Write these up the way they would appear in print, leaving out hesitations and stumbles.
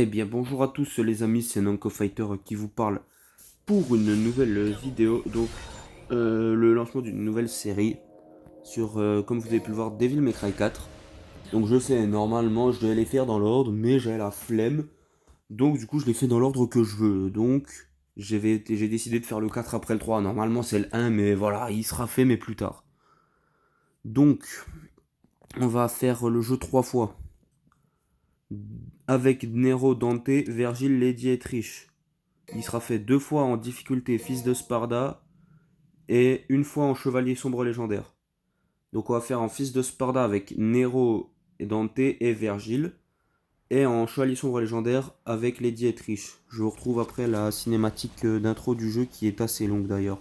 Eh bien bonjour à tous les amis, c'est Nanko Fighter qui vous parle pour une nouvelle vidéo, le lancement d'une nouvelle série sur, comme vous avez pu le voir, Devil May Cry 4. Donc je sais, normalement je devais les faire dans l'ordre, mais j'ai la flemme, donc du coup je les fais dans l'ordre que je veux. Donc j'ai décidé de faire le 4 après le 3, normalement c'est le 1, mais voilà, il sera fait mais plus tard. Donc on va faire le jeu 3 fois, avec Nero, Dante, Vergil, Lady et Trish. Il sera fait 2 fois en difficulté fils de Sparda et une fois en chevalier sombre légendaire. Donc on va faire en fils de Sparda avec Nero et Dante et Vergil. Et en chevalier sombre légendaire avec Lady et Trish. Je vous retrouve après la cinématique d'intro du jeu qui est assez longue d'ailleurs.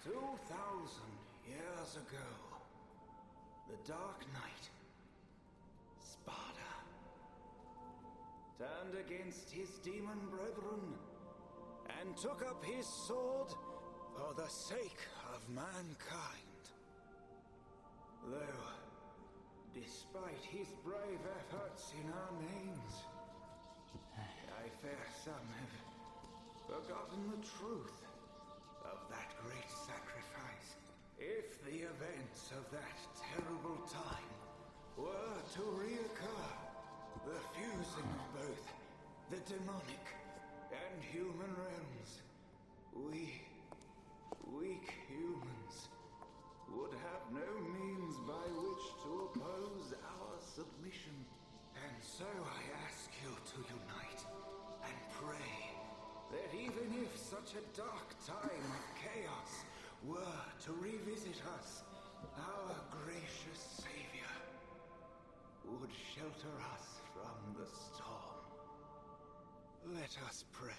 Two thousand years ago, the Dark Knight, Sparda, turned against his demon brethren and took up his sword for the sake of mankind. Though despite his brave efforts in our names. I fear some have forgotten the truth of that great sacrifice. If the events of that terrible time were to reoccur, the fusing of both the demonic and human realms, we, weak humans, would have no means by which to oppose our submission. And so I ask you to unite and pray that even if such a dark time of chaos were to revisit us, our gracious Savior would shelter us from the storm. Let us pray.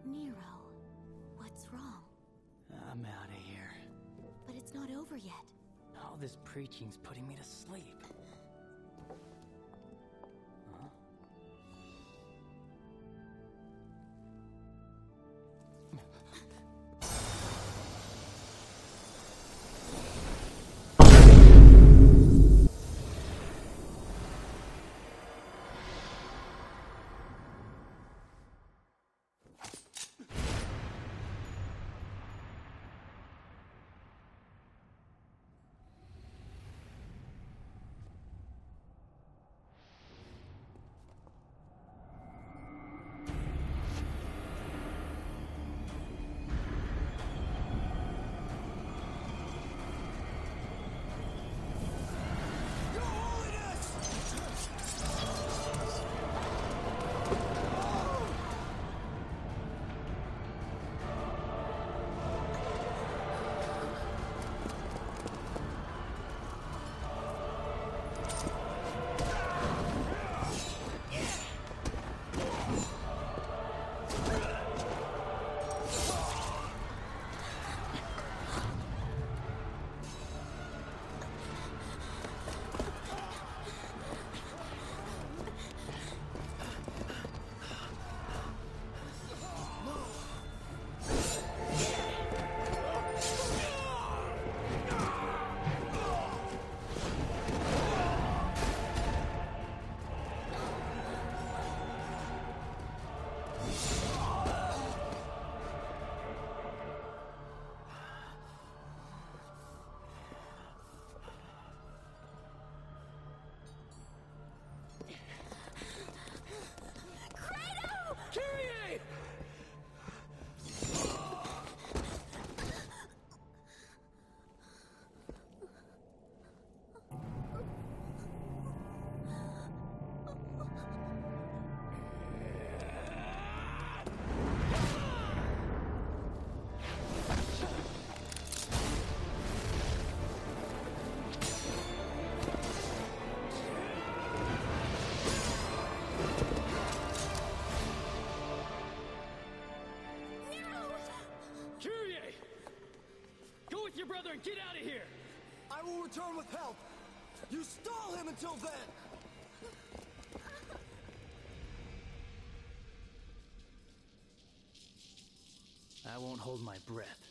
Nero, what's wrong? I'm out of here. But it's not over yet. All this preaching's putting me to sleep. Huh? Your brother and get out of here! I will return with help! You stall him until then! I won't hold my breath.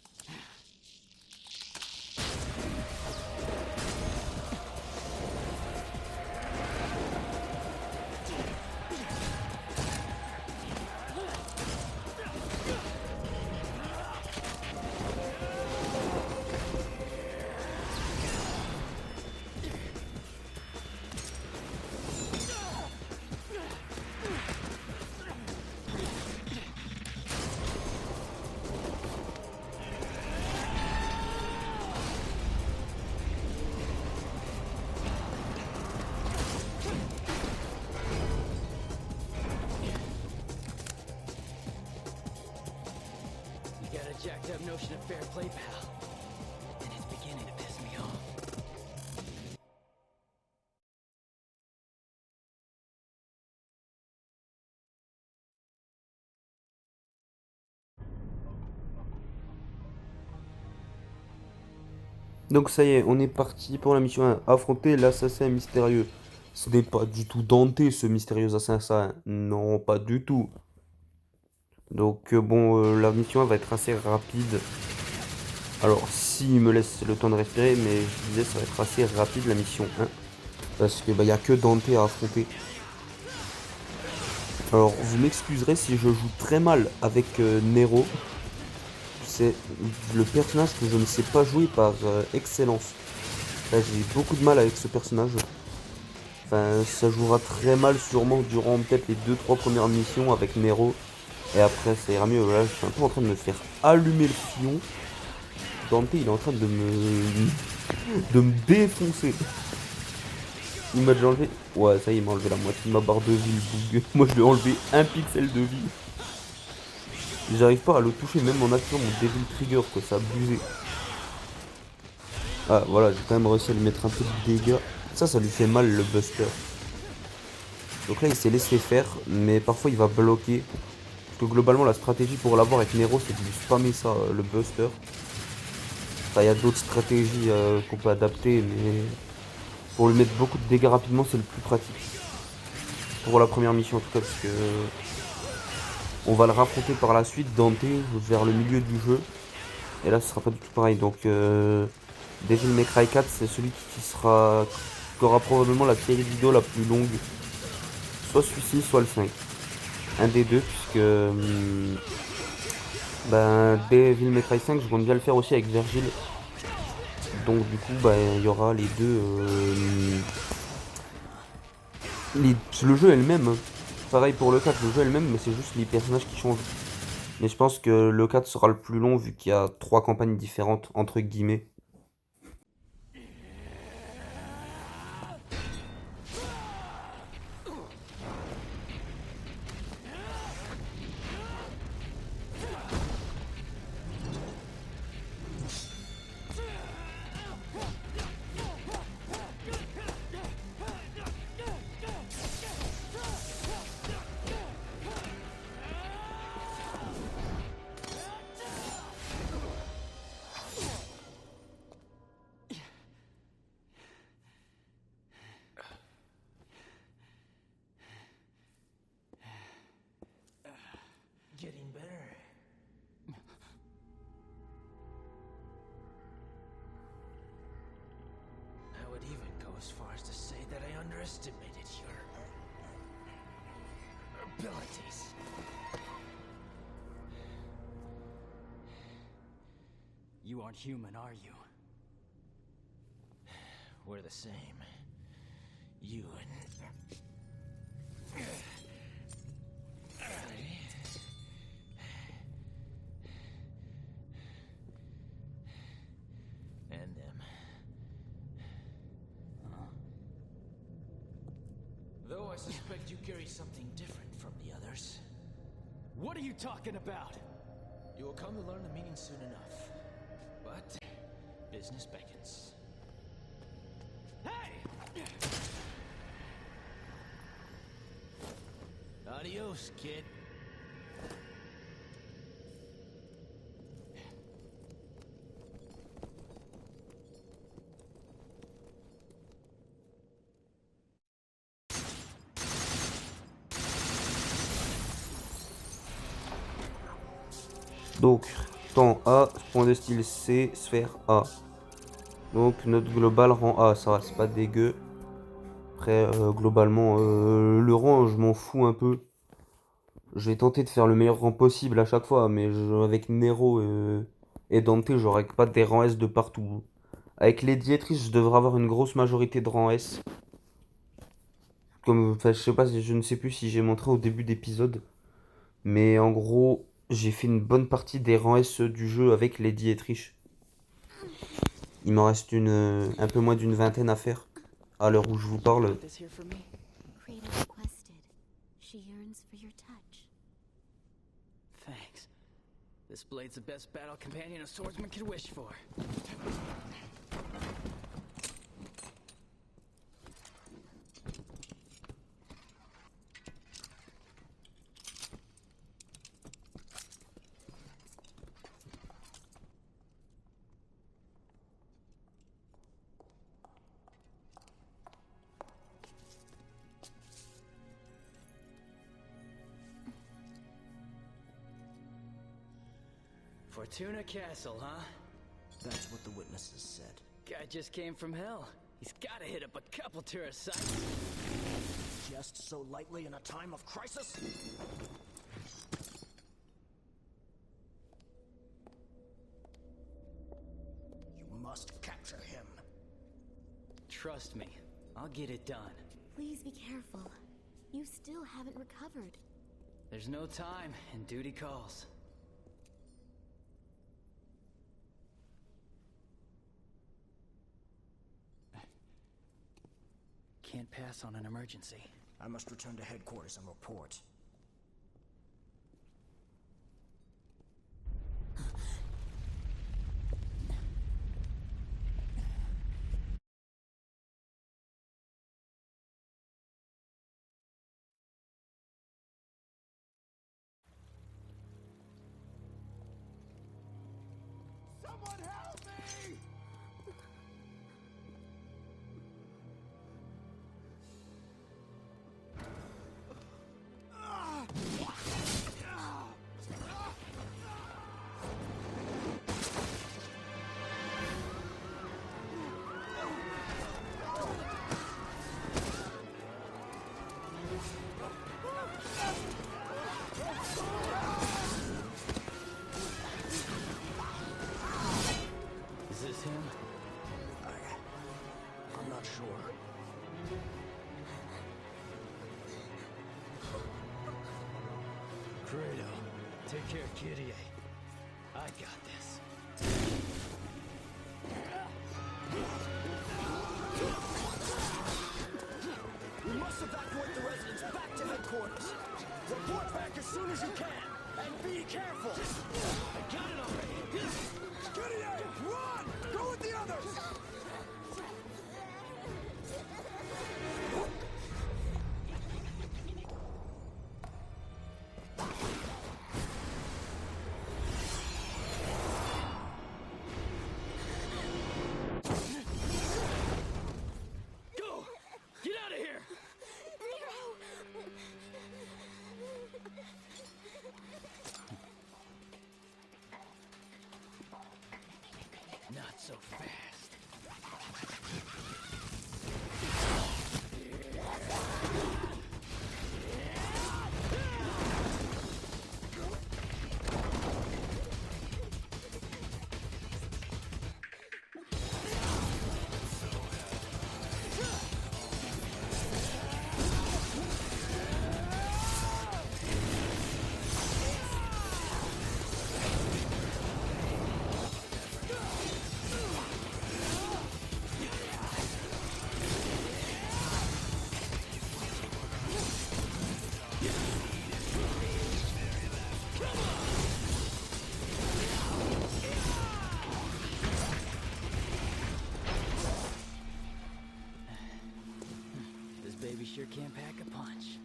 Jacked up notion of fair play, pal. And it's beginning to piss me off. Donc ça y est, on est parti pour la mission 1. Affronter l'assassin mystérieux. Ce n'est pas du tout Dante, ce mystérieux assassin. Non, pas du tout. Donc la mission 1 va être assez rapide. Alors, s'il me laisse le temps de respirer, mais je disais, ça va être assez rapide la mission 1. Parce que y a que Dante à affronter. Alors, vous m'excuserez si je joue très mal avec Nero. C'est le personnage que je ne sais pas jouer par excellence. Là, j'ai beaucoup de mal avec ce personnage. Enfin, ça jouera très mal sûrement durant peut-être les 2-3 premières missions avec Nero. Et après, ça ira mieux. Là, je suis un peu en train de me faire allumer le fion. Dante, il est en train de me défoncer. Il m'a déjà enlevé. Ouais, ça y est, il m'a enlevé la moitié de ma barre de vie, le bug. Moi, je lui ai enlevé un pixel de vie. J'arrive pas à le toucher, même en activant mon Devil Trigger, quoi. Ça a abusé. Ah, voilà, j'ai quand même réussi à lui mettre un peu de dégâts. Ça lui fait mal, le Buster. Donc là, il s'est laissé faire, mais parfois, il va bloquer. Parce que globalement, la stratégie pour l'avoir avec Nero, c'est de lui spammer ça, le Buster. Enfin, il y a d'autres stratégies qu'on peut adapter, mais pour lui mettre beaucoup de dégâts rapidement, c'est le plus pratique. Pour la première mission, en tout cas, parce que on va le raffronter par la suite, Dante, vers le milieu du jeu. Et là, ce sera pas du tout pareil. Donc, Devil May Cry 4, c'est celui qui aura probablement la série vidéo la plus longue. Soit celui-ci, soit le 5. Un des deux, puisque Devil May Cry 5, je compte bien le faire aussi avec Virgil. Donc du coup, il y aura les deux. Le jeu est le même, hein. Pareil pour le 4, le jeu est le même, mais c'est juste les personnages qui changent. Mais je pense que le 4 sera le plus long vu qu'il y a 3 campagnes différentes, entre guillemets. Getting better. I would even go as far as to say that I underestimated your abilities. You aren't human, are you? We're the same. You and... and them. Though I suspect you carry something different from the others. What are you talking about? You will come to learn the meaning soon enough. But business beckons. Hey! Adios, kid. Donc, temps A, point de style C, sphère A. Donc, notre global rang A, ça va, c'est pas dégueu. Après, globalement, le rang, je m'en fous un peu. Je vais tenter de faire le meilleur rang possible à chaque fois, mais avec Nero et Dante, j'aurai pas des rangs S de partout. Avec les Dietrich, je devrais avoir une grosse majorité de rangs S. Enfin, je sais pas, je ne sais plus si j'ai montré au début d'épisode. Mais en gros, j'ai fait une bonne partie des rangs S du jeu avec les Dietrich. Il m'en reste un peu moins d'une vingtaine à faire. À l'heure où je vous parle. This here for me? Kratos requested. She yearns for your touch. Thanks. This blade's the best battle companion a swordsman could wish for. Fortuna Castle, huh? That's what the witnesses said. Guy just came from hell. He's gotta hit up a couple tourist sites. Just so lightly in a time of crisis? You must capture him. Trust me, I'll get it done. Please be careful. You still haven't recovered. There's no time, and duty calls. Can't pass on an emergency. I must return to headquarters and report. Someone help me! Is this him? I'm not sure. Fredo, take care of Kyrie. I got this. We must evacuate the residents back to headquarters. Report back as soon as you can, and be careful. I got it already. Gideon, run! Go with the others! Go! Get out of here! Not so fast. This baby sure can pack a punch.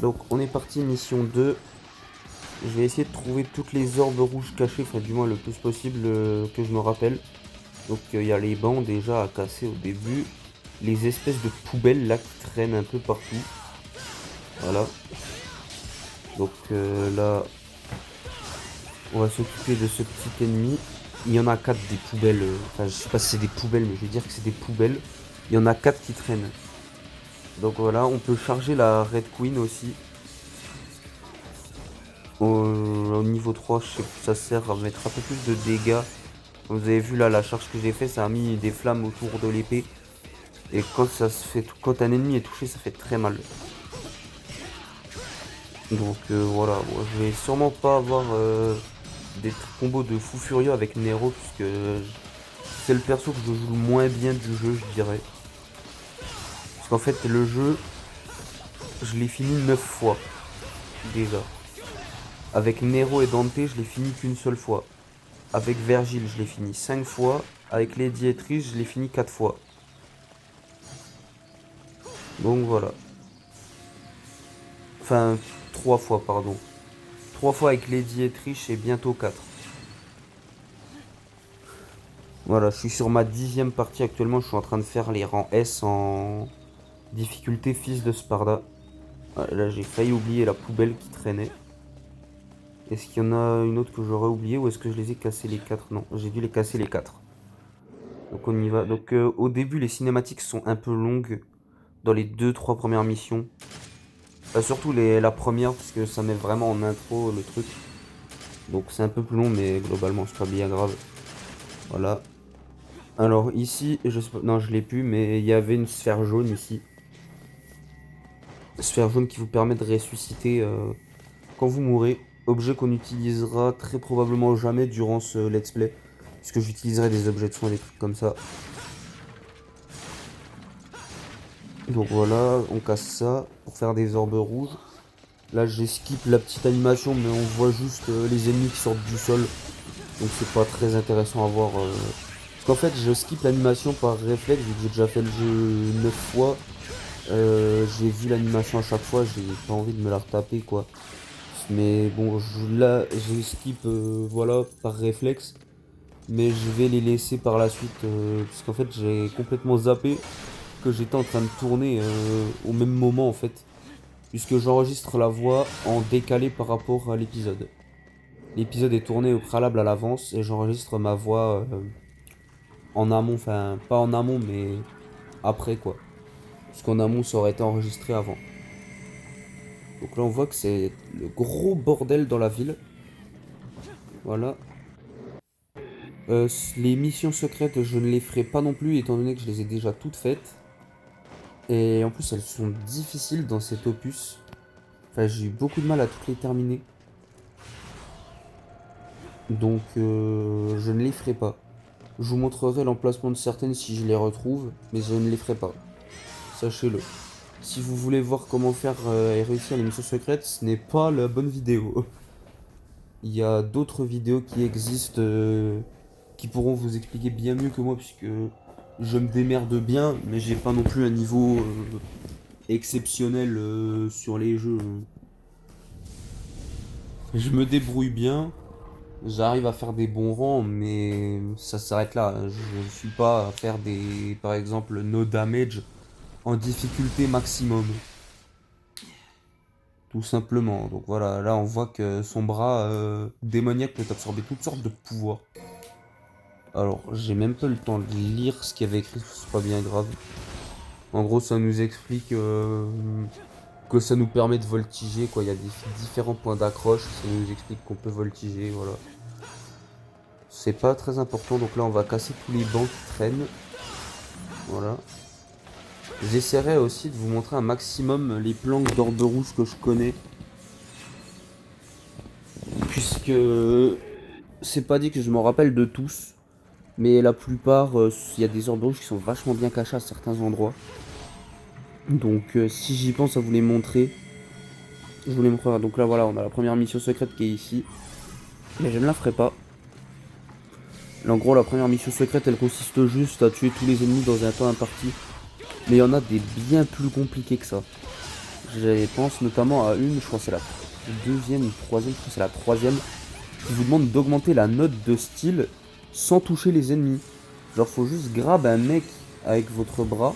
Donc on est parti, mission 2. Je vais essayer de trouver toutes les orbes rouges cachées, enfin du moins le plus possible que je me rappelle. Donc il y a les bancs déjà à casser au début. Les espèces de poubelles là qui traînent un peu partout. Voilà. Donc là, on va s'occuper de ce petit ennemi. Il y en a 4 des poubelles. Enfin je sais pas si c'est des poubelles, mais je vais dire que c'est des poubelles. Il y en a 4 qui traînent. Donc voilà, on peut charger la Red Queen aussi. Au niveau 3, je sais que ça sert à mettre un peu plus de dégâts. Comme vous avez vu là, la charge que j'ai fait, ça a mis des flammes autour de l'épée. Et quand un ennemi est touché, ça fait très mal. Donc voilà, bon, je vais sûrement pas avoir des combos de fou furieux avec Nero, puisque c'est le perso que je joue le moins bien du jeu, je dirais. Parce qu'en fait le jeu, je l'ai fini 9 fois déjà. Avec Nero et Dante, je l'ai fini qu'une seule fois. Avec Vergil, je l'ai fini 5 fois. Avec Lady et Trish, je l'ai fini 4 fois. Donc voilà. Enfin, 3 fois, pardon. 3 fois avec Lady et Trish et bientôt 4. Voilà, je suis sur ma 10e partie actuellement. Je suis en train de faire les rangs S en difficulté fils de Sparda. Là, j'ai failli oublier la poubelle qui traînait. Est-ce qu'il y en a une autre que j'aurais oublié ou est-ce que je les ai cassés les 4? Non, j'ai dû les casser les 4. Donc on y va. Donc au début, les cinématiques sont un peu longues dans les 2-3 premières missions. Surtout la première, parce que ça met vraiment en intro le truc. Donc c'est un peu plus long, mais globalement, c'est pas bien grave. Voilà. Alors ici, je sais pas, non, je l'ai plus, mais il y avait une sphère jaune ici. Sphère jaune qui vous permet de ressusciter quand vous mourrez. Objet qu'on utilisera très probablement jamais durant ce let's play. Puisque j'utiliserai des objets de soin, des trucs comme ça. Donc voilà, on casse ça pour faire des orbes rouges. Là j'ai skip la petite animation, mais on voit juste les ennemis qui sortent du sol. Donc c'est pas très intéressant à voir. Parce qu'en fait je skip l'animation par réflexe, vu que j'ai déjà fait le jeu 9 fois. J'ai vu l'animation à chaque fois, j'ai pas envie de me la retaper quoi. Mais bon, là j'ai skip voilà, par réflexe. Mais je vais les laisser par la suite, parce qu'en fait j'ai complètement zappé que j'étais en train de tourner au même moment en fait. Puisque j'enregistre la voix en décalé par rapport à l'épisode. L'épisode est tourné au préalable à l'avance et j'enregistre ma voix en amont, enfin pas en amont mais après quoi. Parce qu'en amont ça aurait été enregistré avant. Donc là on voit que c'est le gros bordel dans la ville. Voilà. Les missions secrètes je ne les ferai pas non plus étant donné que je les ai déjà toutes faites. Et en plus elles sont difficiles dans cet opus. Enfin j'ai eu beaucoup de mal à toutes les terminer. Donc je ne les ferai pas. Je vous montrerai l'emplacement de certaines si je les retrouve, mais je ne les ferai pas. Sachez-le. Si vous voulez voir comment faire et réussir les missions secrètes, ce n'est pas la bonne vidéo. Il y a d'autres vidéos qui existent qui pourront vous expliquer bien mieux que moi, puisque je me démerde bien, mais j'ai pas non plus un niveau exceptionnel sur les jeux. Je me débrouille bien. J'arrive à faire des bons rangs, mais ça s'arrête là. Je ne suis pas à faire des, par exemple, no damage en difficulté maximum. Tout simplement. Donc voilà, là on voit que son bras démoniaque peut absorber toutes sortes de pouvoirs. Alors, j'ai même pas eu le temps de lire ce qu'il y avait écrit, c'est pas bien grave. En gros, ça nous explique que ça nous permet de voltiger, quoi. Il y a des différents points d'accroche, ça nous explique qu'on peut voltiger, voilà. C'est pas très important, donc là on va casser tous les bancs qui traînent. Voilà. J'essaierai aussi de vous montrer un maximum les planques d'orbe rouge que je connais. Puisque c'est pas dit que je m'en rappelle de tous. Mais la plupart, il y a des orbes rouges qui sont vachement bien cachés à certains endroits. Donc si j'y pense à vous les montrer, je vous les montrerai. Donc là voilà, on a la première mission secrète qui est ici. Mais je ne la ferai pas. Là, en gros, la première mission secrète, elle consiste juste à tuer tous les ennemis dans un temps imparti. Mais il y en a des bien plus compliqués que ça. Je pense notamment à une, je crois que c'est la deuxième ou troisième, je crois que c'est la troisième, qui vous demande d'augmenter la note de style sans toucher les ennemis. Genre, faut juste grab un mec avec votre bras,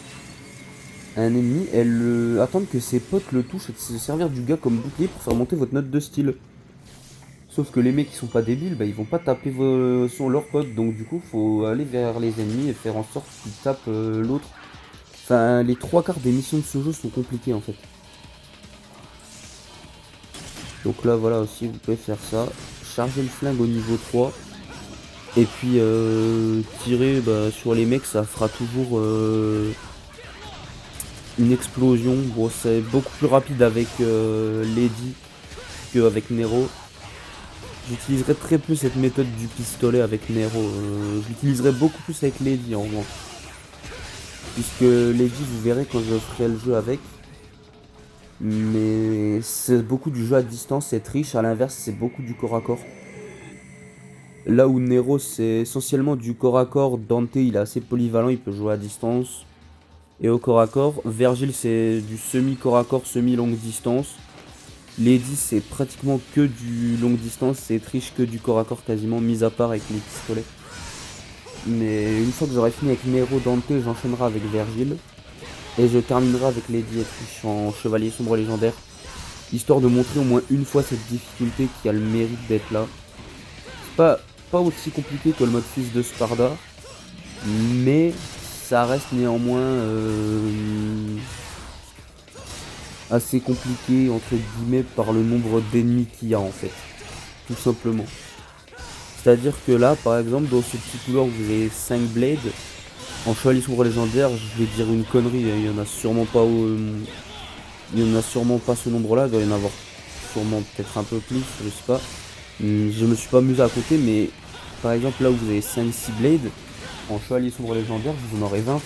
un ennemi, et attendre que ses potes le touchent et de se servir du gars comme bouclier pour faire monter votre note de style. Sauf que les mecs qui sont pas débiles, bah, ils vont pas taper leurs potes, donc du coup faut aller vers les ennemis et faire en sorte qu'ils tapent l'autre. Enfin, les 3/4 des missions de ce jeu sont compliquées en fait. Donc là voilà aussi, vous pouvez faire ça. Charger le flingue au niveau 3. Et puis tirer sur les mecs, ça fera toujours une explosion. Bon, c'est beaucoup plus rapide avec Lady qu'avec Nero. J'utiliserai très peu cette méthode du pistolet avec Nero. Je l'utiliserai beaucoup plus avec Lady en revanche. puisque Lady, vous verrez quand je ferai le jeu avec. Mais c'est beaucoup du jeu à distance, c'est Trish, à l'inverse, c'est beaucoup du corps à corps. Là où Nero, c'est essentiellement du corps à corps, Dante, il est assez polyvalent, il peut jouer à distance. Et au corps à corps, Vergil, c'est du semi-corps à corps, semi-longue distance. Lady, c'est pratiquement que du longue distance, c'est Trish que du corps à corps quasiment, mis à part avec les pistolets. Mais une fois que j'aurai fini avec Nero, Dante, j'enchaînerai avec Vergil. Et je terminerai avec Lady et Trish en chevalier sombre légendaire. Histoire de montrer au moins une fois cette difficulté qui a le mérite d'être là. C'est pas aussi compliqué que le mode fils de Sparda. Mais ça reste néanmoins assez compliqué entre guillemets par le nombre d'ennemis qu'il y a en fait. Tout simplement. C'est-à-dire que là par exemple dans ce petit couloir vous avez 5 blades. En chevalier sombre légendaire, je vais dire une connerie, il y en a sûrement pas ce nombre-là, il doit y en avoir sûrement peut-être un peu plus, je sais pas. Je me suis pas amusé à compter, mais par exemple là où vous avez 5-6 blades, en chevalier sombre légendaire, vous en aurez 20.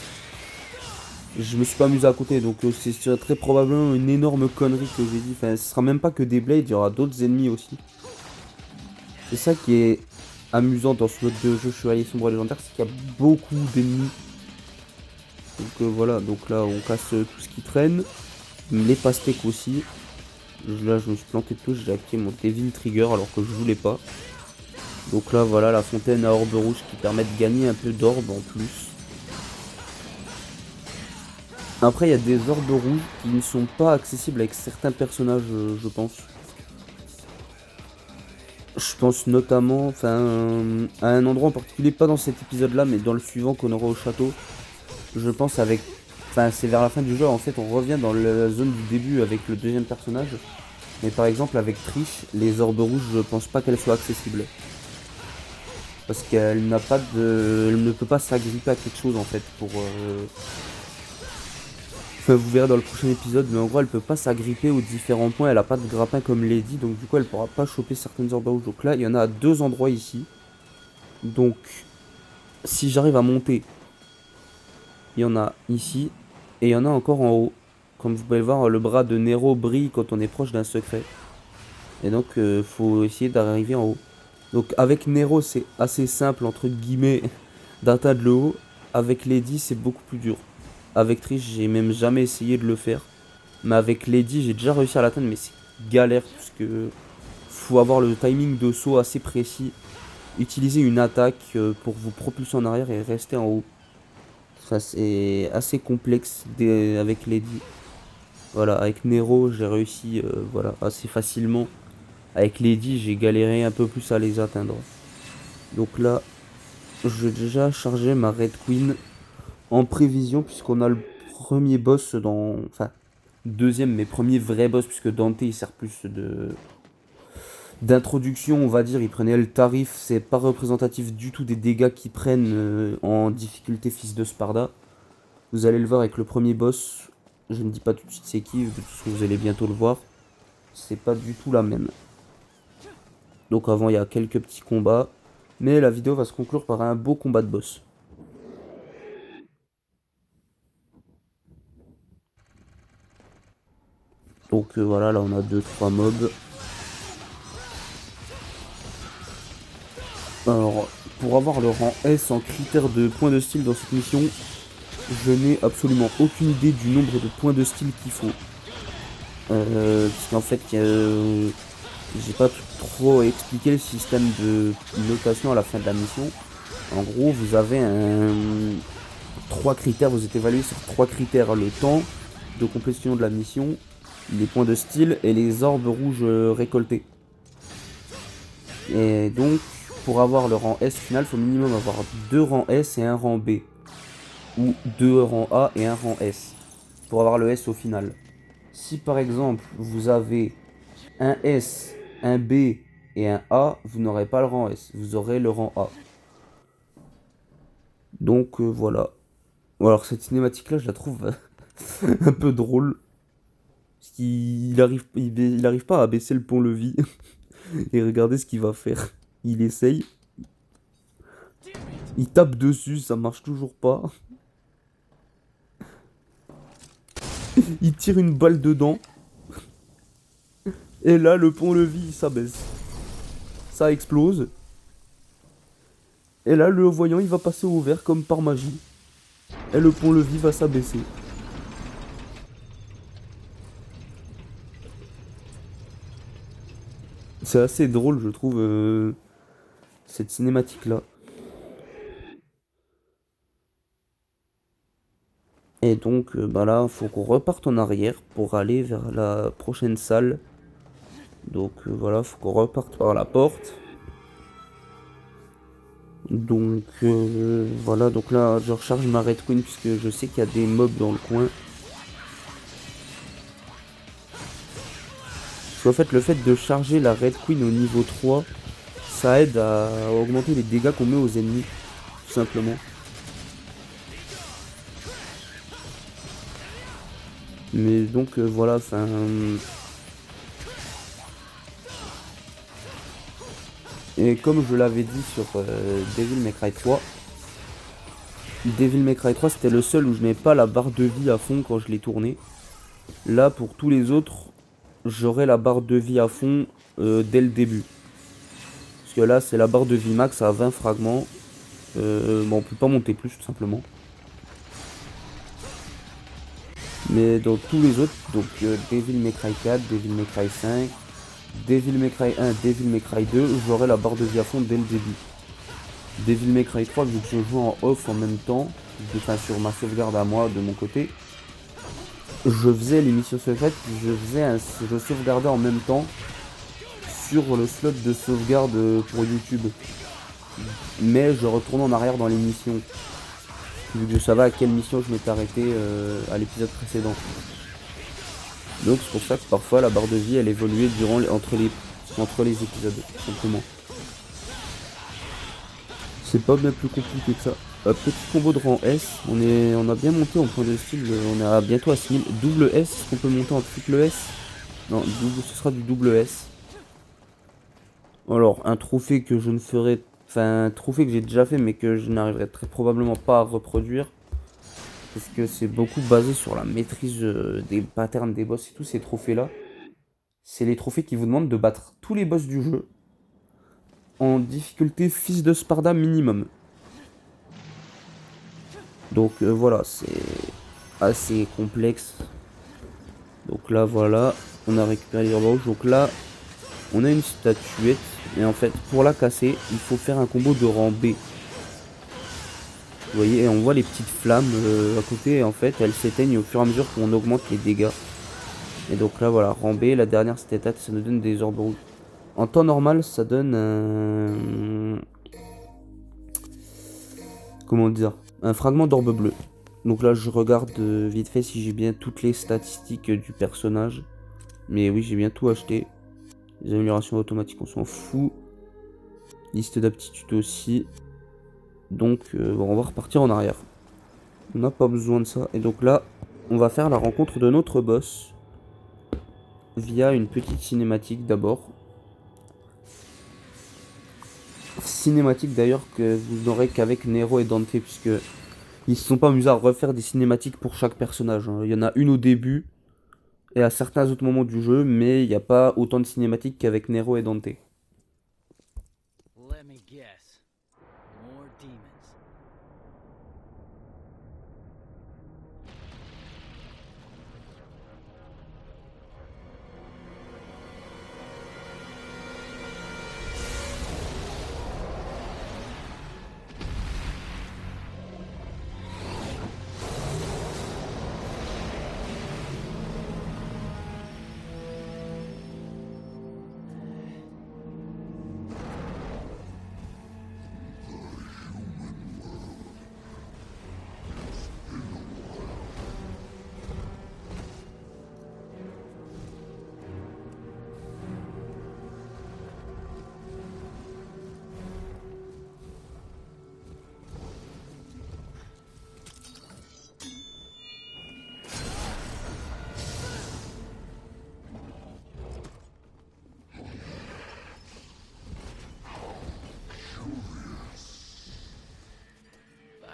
Je me suis pas amusé à compter, donc c'est très probablement une énorme connerie que j'ai dit. Enfin, ce sera même pas que des blades, il y aura d'autres ennemis aussi. C'est ça qui est amusant dans ce mode de jeu chevalier sombre légendaire, c'est qu'il y a beaucoup d'ennemis. Donc voilà, donc là on casse tout ce qui traîne, les pastèques aussi. Là je me suis planté de touche, j'ai activé mon Devil Trigger alors que je voulais pas. Donc là voilà la fontaine à orbe rouge qui permet de gagner un peu d'orbe en plus. Après il y a des orbes rouges qui ne sont pas accessibles avec certains personnages je pense. Je pense notamment à un endroit en particulier, pas dans cet épisode là mais dans le suivant qu'on aura au château. Je pense avec... Enfin c'est vers la fin du jeu en fait on revient dans la zone du début avec le deuxième personnage. Mais par exemple avec Trish, les orbes rouges je pense pas qu'elles soient accessibles. Parce qu'elle n'a pas de... Elle ne peut pas s'agripper à quelque chose en fait pour... Enfin vous verrez dans le prochain épisode mais en gros elle peut pas s'agripper aux différents points. Elle a pas de grappin comme Lady donc du coup elle pourra pas choper certaines orbes rouges. Donc là il y en a à 2 endroits ici. Donc si j'arrive à monter... Il y en a ici, et il y en a encore en haut. Comme vous pouvez le voir, le bras de Nero brille quand on est proche d'un secret. Et donc, faut essayer d'arriver en haut. Donc, avec Nero, c'est assez simple, entre guillemets, d'atteindre le haut. Avec Lady, c'est beaucoup plus dur. Avec Trish, j'ai même jamais essayé de le faire. Mais avec Lady, j'ai déjà réussi à l'atteindre, mais c'est galère, parce que faut avoir le timing de saut assez précis. Utiliser une attaque pour vous propulser en arrière et rester en haut. Ça c'est assez complexe avec Lady. Voilà, avec Nero j'ai réussi voilà, assez facilement. Avec Lady j'ai galéré un peu plus à les atteindre. Donc là, je vais déjà charger ma Red Queen en prévision puisqu'on a le premier boss dans... Enfin, deuxième mais premier vrai boss puisque Dante il sert plus d'introduction on va dire, il prenait le tarif, c'est pas représentatif du tout des dégâts qu'ils prennent en difficulté fils de Sparda. Vous allez le voir avec le premier boss, je ne dis pas tout de suite c'est qui, de toute façon vous allez bientôt le voir. C'est pas du tout la même. Donc avant il y a quelques petits combats, mais la vidéo va se conclure par un beau combat de boss. Donc voilà, là on a 2-3 mobs. Alors, pour avoir le rang S en critère de points de style dans cette mission, je n'ai absolument aucune idée du nombre de points de style qu'il faut. Puisqu'en fait, j'ai pas trop expliqué le système de notation à la fin de la mission. En gros, vous avez 3 critères, vous êtes évalué sur 3 critères. Le temps de complétion de la mission, les points de style et les orbes rouges récoltés. Et donc, pour avoir le rang S final, il faut minimum avoir 2 rangs S et un rang B. Ou 2 rangs A et un rang S. Pour avoir le S au final. Si par exemple, vous avez un S, un B et un A, vous n'aurez pas le rang S. Vous aurez le rang A. Donc voilà. Alors cette cinématique là, je la trouve un peu drôle. Parce qu'il arrive pas à baisser le pont-levis. Et regardez ce qu'il va faire. Il essaye. Il tape dessus, ça marche toujours pas. Il tire une balle dedans. Et là, le pont-levis, il s'abaisse. Ça explose. Et là, le voyant, il va passer au vert comme par magie. Et le pont-levis va s'abaisser. C'est assez drôle, je trouve, cette cinématique-là. Et donc, bah là, faut qu'on reparte en arrière pour aller vers la prochaine salle. Donc voilà, faut qu'on reparte par la porte. Donc voilà, donc là, je recharge ma Red Queen puisque je sais qu'il y a des mobs dans le coin. Parce qu'en fait, le fait de charger la Red Queen au niveau 3, ça aide à augmenter les dégâts qu'on met aux ennemis, tout simplement. Mais donc voilà, enfin... Et comme je l'avais dit sur Devil May Cry 3, Devil May Cry 3 c'était le seul où je n'avais pas la barre de vie à fond quand je l'ai tourné. Là pour tous les autres, j'aurai la barre de vie à fond dès le début. Parce que là c'est la barre de vie max à 20 fragments. Bon, on peut pas monter plus tout simplement. Mais dans tous les autres, donc Devil May Cry 4, Devil May Cry 5, Devil May Cry 1, Devil May Cry 2, j'aurai la barre de vie à fond dès le début. Devil May Cry 3, vu que je joue en off en même temps, enfin sur ma sauvegarde à moi de mon côté, je faisais les missions secrètes, je sauvegardais en même temps sur le slot de sauvegarde pour YouTube. Mais je retourne en arrière dans les missions, vu que je savais à quelle mission je m'étais arrêté à l'épisode précédent. Donc c'est pour ça que parfois la barre de vie elle évoluait entre les épisodes, simplement. C'est pas bien plus compliqué que ça. Petit combo de rang S, on a bien monté en point de style, on est bientôt à 6000. Double S, est-ce qu'on peut monter en triple S? Non, ce sera du double S. Alors, un trophée que je ne ferai... Enfin, un trophée que j'ai déjà fait mais que je n'arriverai très probablement pas à reproduire. Parce que c'est beaucoup basé sur la maîtrise des patterns des boss et tous ces trophées-là. C'est les trophées qui vous demandent de battre tous les boss du jeu en difficulté fils de Sparda minimum. Donc voilà, c'est assez complexe. Donc là, voilà, on a récupéré les rouges. Donc là, on a une statuette. Et en fait, pour la casser, il faut faire un combo de rang B. Vous voyez, et on voit les petites flammes à côté, et en fait, elles s'éteignent au fur et à mesure qu'on augmente les dégâts. Et donc là, voilà, rang B, la dernière stat, ça nous donne des orbes rouges. En temps normal, ça donne un... Comment dire? Un fragment d'orbe bleu. Donc là, je regarde vite fait si j'ai bien toutes les statistiques du personnage. Mais oui, j'ai bien tout acheté. Les améliorations automatiques, on s'en fout. Liste d'aptitudes aussi. Donc, bon, on va repartir en arrière. On n'a pas besoin de ça. Et donc là, on va faire la rencontre de notre boss. Via une petite cinématique d'abord. Cinématique d'ailleurs que vous n'aurez qu'avec Nero et Dante. Puisque ils se sont pas amusés à refaire des cinématiques pour chaque personnage. Hein. Il y en a une au début. Et à certains autres moments du jeu. Mais il n'y a pas autant de cinématiques qu'avec Nero et Dante. Let me guess. More demons.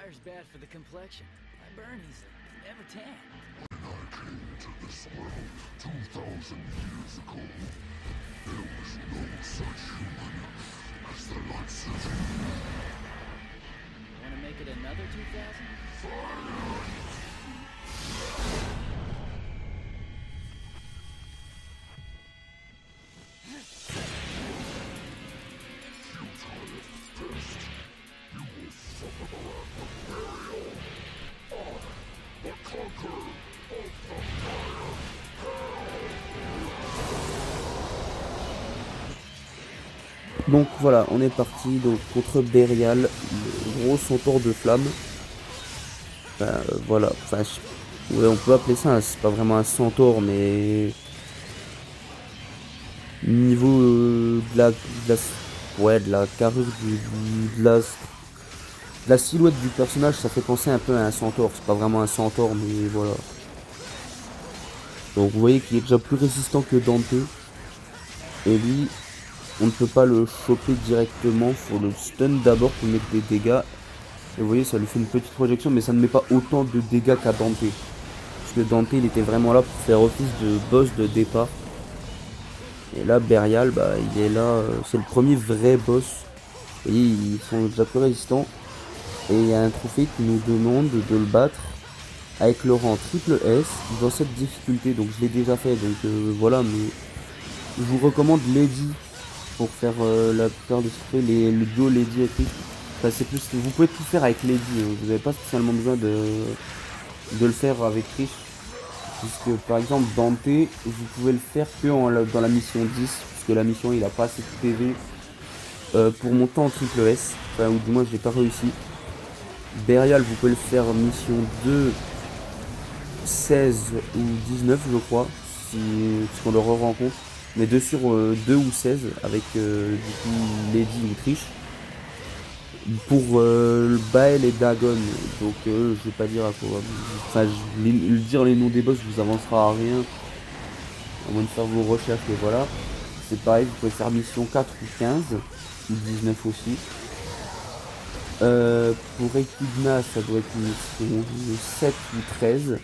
Fire's bad for the complexion. I burn easily. Never tan. Wanna make it another 2000? Donc voilà, on est parti donc contre Berial, le gros centaure de flamme. Enfin, voilà, enfin, ouais, on peut appeler ça, c'est pas vraiment un centaure, mais niveau ouais, de la carrure de la silhouette du personnage, ça fait penser un peu à un centaure. C'est pas vraiment un centaure, mais voilà. Donc vous voyez qu'il est déjà plus résistant que Dante. Et lui, on ne peut pas le choper directement, faut le stun d'abord pour mettre des dégâts. Et vous voyez, ça lui fait une petite projection, mais ça ne met pas autant de dégâts qu'à Dante. Parce que Dante, il était vraiment là pour faire office de boss de départ. Et là, Berial, bah, il est là, c'est le premier vrai boss. Vous voyez, ils sont déjà plus résistants. Et il y a un trophée qui nous demande de le battre avec le rang triple S dans cette difficulté. Donc je l'ai déjà fait, donc voilà, mais je vous recommande Lady pour faire la plupart des secrets, le duo Lady et Trish. Enfin, c'est plus, vous pouvez tout faire avec Lady, hein. Vous n'avez pas spécialement besoin de le faire avec Trish. Puisque par exemple Dante, vous pouvez le faire que dans la mission 10, puisque la mission il a pas assez de PV pour monter en triple S, enfin, ou du moins j'ai pas réussi. Berial, vous pouvez le faire mission 2, 16 ou 19 je crois, parce qu'on le re-rencontre. Mais 2 sur 2 ou 16 avec du coup Lady ou Trish. Pour Bael et Dagon, donc je vais pas dire à quoi. Enfin, dire les noms des boss vous avancera à rien. À moins de faire vos recherches et voilà. C'est pareil, vous pouvez faire mission 4 ou 15, ou 19 aussi. Pour Echidna, ça doit être mission 7 ou 13.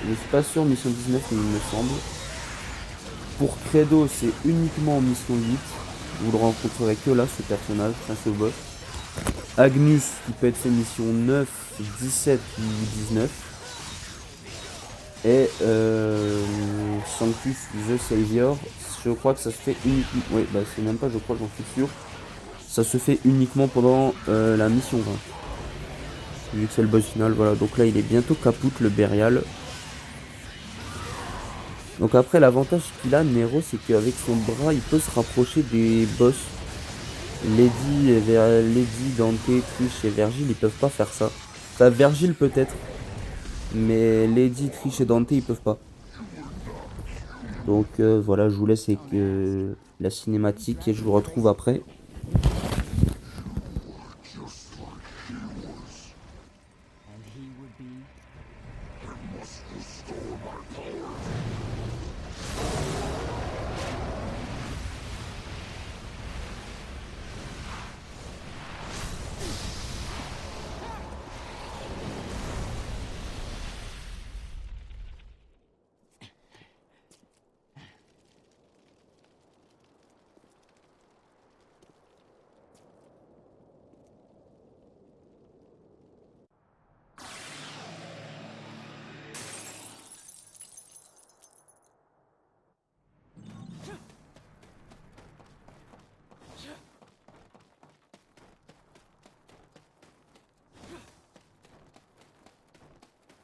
Je suis pas sûr, mission 19 il me semble. Pour Credo, c'est uniquement en mission 8. Vous le rencontrerez que là, ce personnage, enfin ce boss. Agnus, qui peut être fait mission 9, 17 ou 19. Et Sanctus The Savior, je crois que ça se fait uniquement... Oui, bah c'est même pas je crois, j'en suis sûr. Ça se fait uniquement pendant la mission 20. Vu que c'est le boss final, voilà. Donc là, il est bientôt capoute, le Berial. Donc après, l'avantage qu'il a, Nero, c'est qu'avec son bras, il peut se rapprocher des boss. Lady, Dante, Trish et Vergil, ils peuvent pas faire ça. Enfin, Vergil peut-être. Mais Lady, Trish et Dante, ils peuvent pas. Donc voilà, je vous laisse avec la cinématique et je vous retrouve après. And he would be...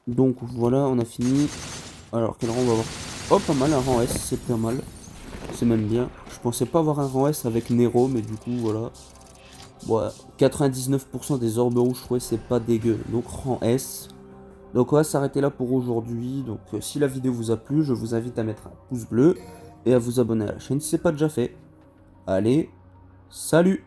Donc voilà, on a fini. Alors quel rang on va avoir? Oh, pas mal, un rang S, c'est pas mal. C'est même bien. Je pensais pas avoir un rang S avec Nero, mais du coup voilà. Bon, 99% des orbes rouges, ouais, c'est pas dégueu. Donc rang S. Donc on va s'arrêter là pour aujourd'hui. Donc si la vidéo vous a plu, je vous invite à mettre un pouce bleu et à vous abonner à la chaîne si c'est pas déjà fait. Allez, salut!